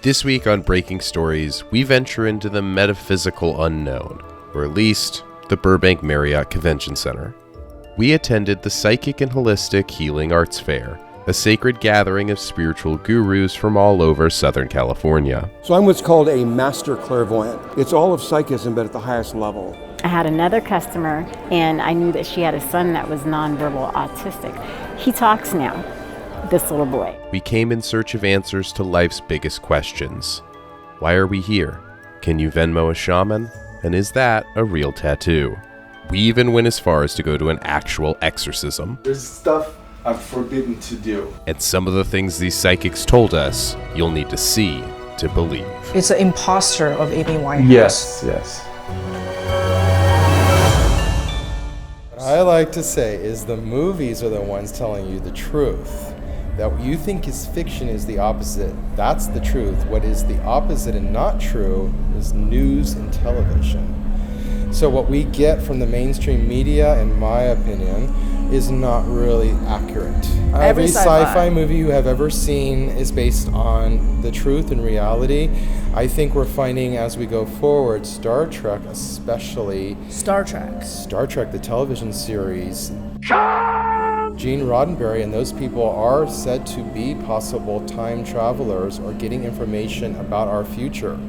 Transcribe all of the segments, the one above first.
This week on Breaking Stories, we venture into the metaphysical unknown, or at least the Burbank Marriott Convention Center. We attended the Psychic and Holistic Healing Arts Fair, a sacred gathering of spiritual gurus from all over Southern California. So I'm what's called a master clairvoyant. It's all of psychism, but at the highest level. I had another customer, and I knew that she had a son that was nonverbal autistic. He talks now, this little boy. We came in search of answers to life's biggest questions. Why are we here? Can you Venmo a shaman? And is that a real tattoo? We even went as far as to go to an actual exorcism. There's stuff I'm forbidden to do. And some of the things these psychics told us, you'll need to see to believe. It's an imposter of Amy Winehouse. Yes. What I like to say is the movies are the ones telling you the truth. That what you think is fiction is the opposite. That's the truth. What is the opposite and not true is news and television. So what we get from the mainstream media, in my opinion, is not really accurate. Every sci-fi movie you have ever seen is based on the truth and reality. I think we're finding as we go forward, Star Trek especially. Star Trek, the television series. Gene Roddenberry and those people are said to be possible time travelers or getting information about our future.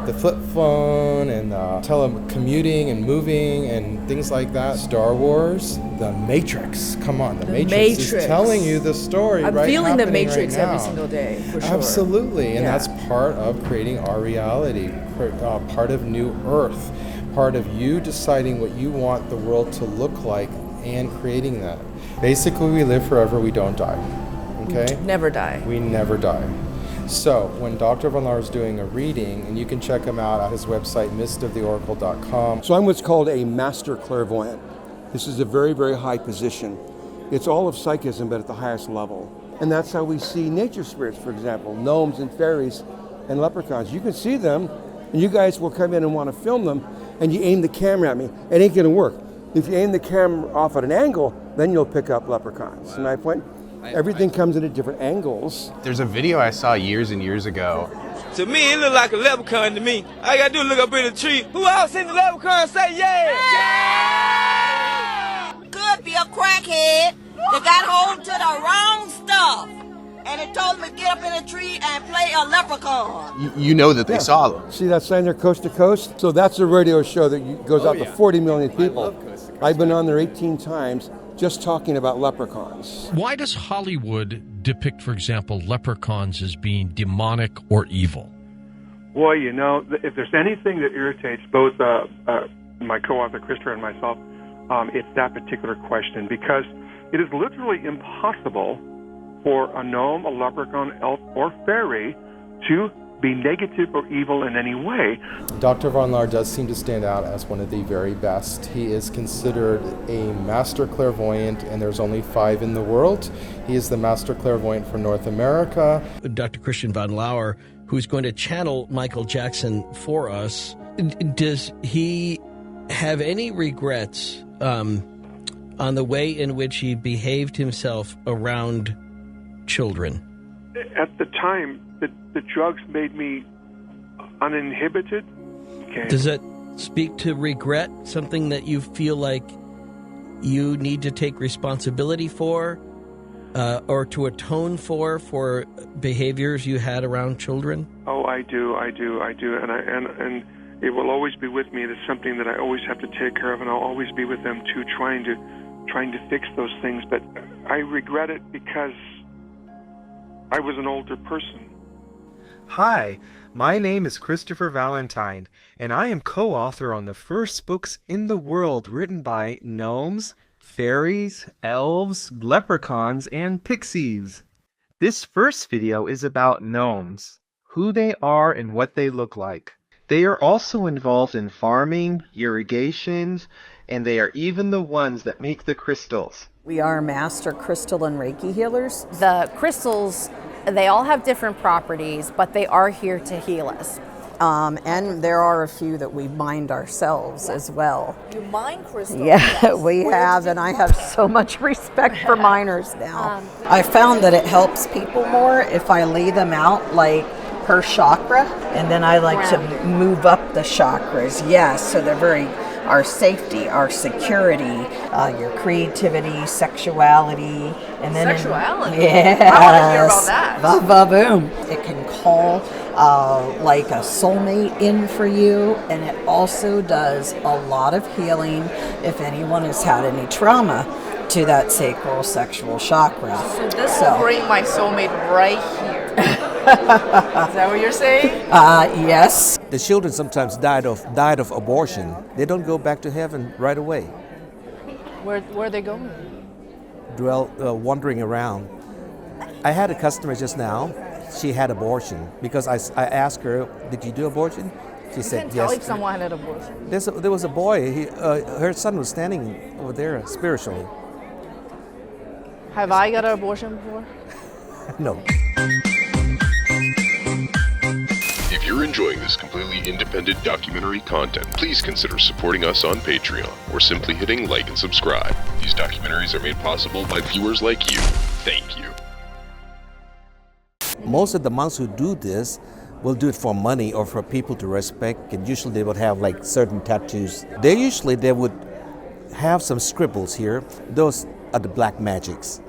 The flip phone and telecommuting and moving and things like that. Star Wars, The Matrix. Come on, The Matrix is telling you the story. I'm feeling The Matrix every single day, for sure. Absolutely, and that's part of creating our reality, part of New Earth, part of you deciding what you want the world to look like and creating that. Basically, we live forever, we don't die. Okay? Never die. We never die. So, when Dr. Von Lahr is doing a reading, and you can check him out at his website, mistoftheoracle.com. So I'm what's called a master clairvoyant. This is a very, very high position. It's all of psychism, but at the highest level. And that's how we see nature spirits, for example, gnomes and fairies and leprechauns. You can see them, and you guys will come in and want to film them, and you aim the camera at me. It ain't gonna work. If you aim the camera off at an angle, then you'll pick up leprechauns. And my point, everything comes in at different angles. There's a video I saw years and years ago. To me, it look like a leprechaun to me. All you gotta do is look up in the tree. Who else seen the leprechaun say yeah? Could be a crackhead that got hold to the wrong stuff. And it told him to get up in a tree and play a leprechaun. You know that they saw them. See that sign there, Coast to Coast? So that's a radio show that goes out to 40 million people. I've been on there 18 times just talking about leprechauns. Why does Hollywood depict, for example, leprechauns as being demonic or evil? Boy, you know, if there's anything that irritates both my co-author Christopher and myself, it's that particular question, because it is literally impossible for a gnome, a leprechaun, elf, or fairy to be negative or evil in any way. Dr. Von Lahr does seem to stand out as one of the very best. He is considered a master clairvoyant, and there's only 5 in the world. He is the master clairvoyant for North America. Dr. Christian Von Lahr, who's going to channel Michael Jackson for us, does he have any regrets on the way in which he behaved himself around children? At the time, the drugs made me uninhibited. Okay. Does that speak to regret, something that you feel like you need to take responsibility for, or to atone for behaviors you had around children? Oh, I do, and it will always be with me. It's something that I always have to take care of, and I'll always be with them too, trying to fix those things. But I regret it because I was an older person. Hi, my name is Christopher Valentine, and I am co-author on the first books in the world written by gnomes, fairies, elves, leprechauns, and pixies. This first video is about gnomes, who they are and what they look like. They are also involved in farming, irrigation, and they are even the ones that make the crystals. We are master crystal and Reiki healers. The crystals, they all have different properties, but they are here to heal us. And there are a few that we mined ourselves as well. You mine crystals? Yeah, we have, and I have so much respect for miners now. I found that it helps people more if I lay them out like per chakra, and then I like to move up the chakras. Yes, so they're very our safety, our security, your creativity, sexuality, and then Sexuality? Yes. I want to hear about that. Boom. It can call like a soulmate in for you, and it also does a lot of healing if anyone has had any trauma to that sacral sexual chakra. So this will bring my soulmate right here. Is that what you're saying? Yes. The children sometimes died of abortion. They don't go back to heaven right away. Where are they going? Wandering around. I had a customer just now. She had abortion because I asked her, "Did you do abortion?" She said, "Yes." Tell if yes. someone had an abortion. There was a boy. Her son was standing over there spiritually. Have I got an abortion before? No. If you're enjoying this completely independent documentary content, please consider supporting us on Patreon or simply hitting like and subscribe. These documentaries are made possible by viewers like you. Thank you. Most of the monks who do this will do it for money or for people to respect, and usually they would have like certain tattoos. They would have some scribbles here. Those are the black magics.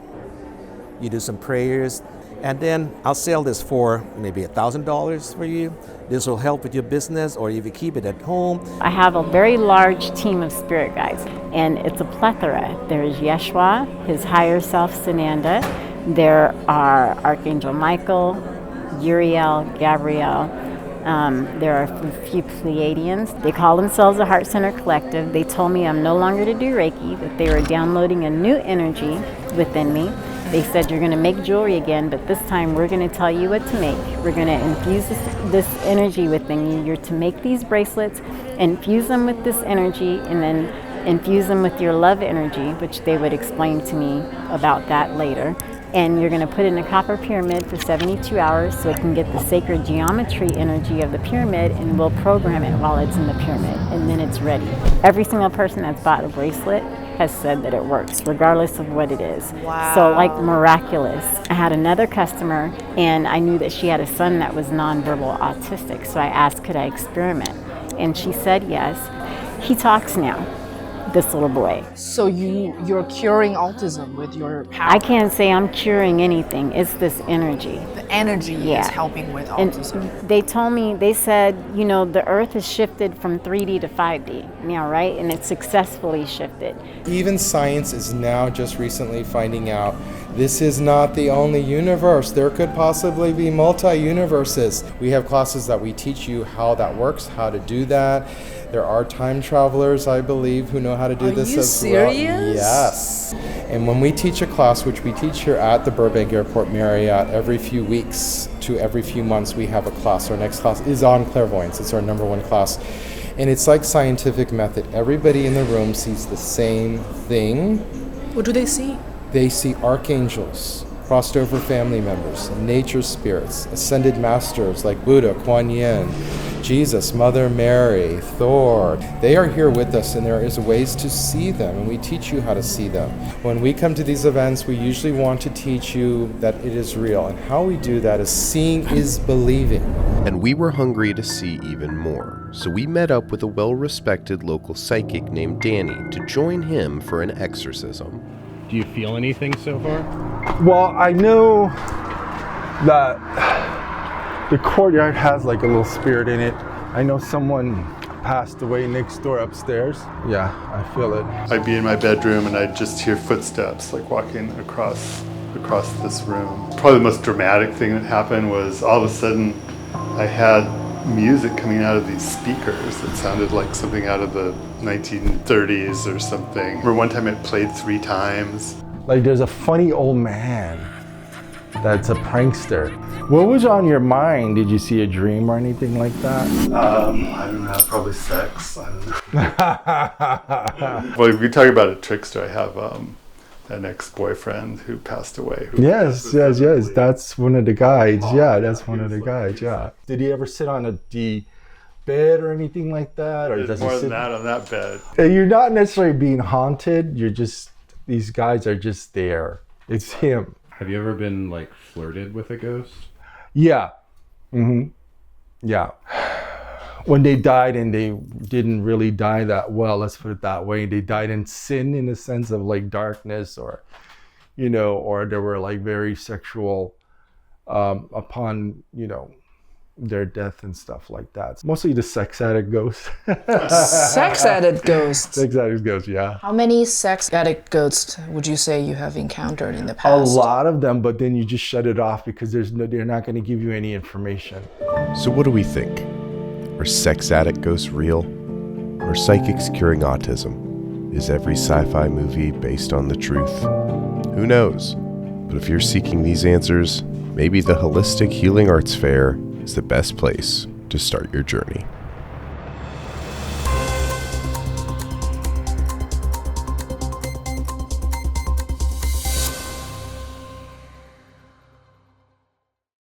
You do some prayers, and then I'll sell this for maybe $1,000 for you. This will help with your business, or if you keep it at home. I have a very large team of spirit guides, and it's a plethora. There's Yeshua, his higher self, Sananda. There are Archangel Michael, Uriel, Gabriel. There are a few Pleiadians. They call themselves a Heart Center Collective. They told me I'm no longer to do Reiki, that they were downloading a new energy within me. They said, you're going to make jewelry again, but this time we're going to tell you what to make. We're going to infuse this energy within you. You're to make these bracelets, infuse them with this energy, and then infuse them with your love energy, which they would explain to me about that later. And you're going to put it in a copper pyramid for 72 hours so it can get the sacred geometry energy of the pyramid, and we'll program it while it's in the pyramid, and then it's ready. Every single person that's bought a bracelet has said that it works, regardless of what it is. Wow. So, like, miraculous. I had another customer, and I knew that she had a son that was nonverbal autistic, so I asked, could I experiment? And she said yes. He talks now, this little boy. So you're curing autism with your power? I can't say I'm curing anything. It's this energy. The energy is helping with autism. And they told me, they said, you know, the earth has shifted from 3D to 5D now, right? And it's successfully shifted. Even science is now just recently finding out this is not the only universe. There could possibly be multi-universes. We have classes that we teach you how that works, how to do that. There are time travelers, I believe, who know how to do this as well. Are you serious? Yes. And when we teach a class, which we teach here at the Burbank Airport Marriott every few weeks to every few months, we have a class. Our next class is on clairvoyance. It's our #1 class. And it's like scientific method. Everybody in the room sees the same thing. What do they see? They see archangels, crossed over family members, nature spirits, ascended masters like Buddha, Kuan Yin, Jesus, Mother Mary, Thor. They are here with us, and there is ways to see them, and we teach you how to see them. When we come to these events, we usually want to teach you that it is real, and how we do that is seeing is believing. And we were hungry to see even more, so we met up with a well-respected local psychic named Danny to join him for an exorcism. Do you feel anything so far? Well, I know that the courtyard has like a little spirit in it. I know someone passed away next door upstairs. Yeah, I feel it. I'd be in my bedroom and I'd just hear footsteps like walking across this room. Probably the most dramatic thing that happened was all of a sudden I had music coming out of these speakers that sounded like something out of the 1930s or something. Or one time it played 3 times. Like there's a funny old man that's a prankster. What was on your mind? Did you see a dream or anything like that? I don't know, probably sex. I don't know. Well, if you talk about a trickster, I have an ex-boyfriend who passed away. Yes. That's one of the guides. Yeah, that's one of the guides. Yeah. Did he ever sit on the bed or anything like that? Or There's more than that on that bed. You're not necessarily being haunted. You're just, these guys are just there. It's him. Have you ever been like flirted with a ghost? Yeah. Mm-hmm. Yeah. When they died, and they didn't really die that well, let's put it that way. They died in sin, in the sense of like darkness, or, you know, or they were like very sexual upon, you know, their death and stuff like that. Mostly the sex addict ghosts. Sex addict ghosts? Sex addict ghosts, yeah. How many sex addict ghosts would you say you have encountered in the A past? lot of them, but then you just shut it off because they're not going to give you any information. So what do we think? Are sex addict ghosts real? Are psychics curing autism? Is every sci-fi movie based on the truth? Who knows? But if you're seeking these answers, maybe the Holistic Healing Arts Fair is the best place to start your journey.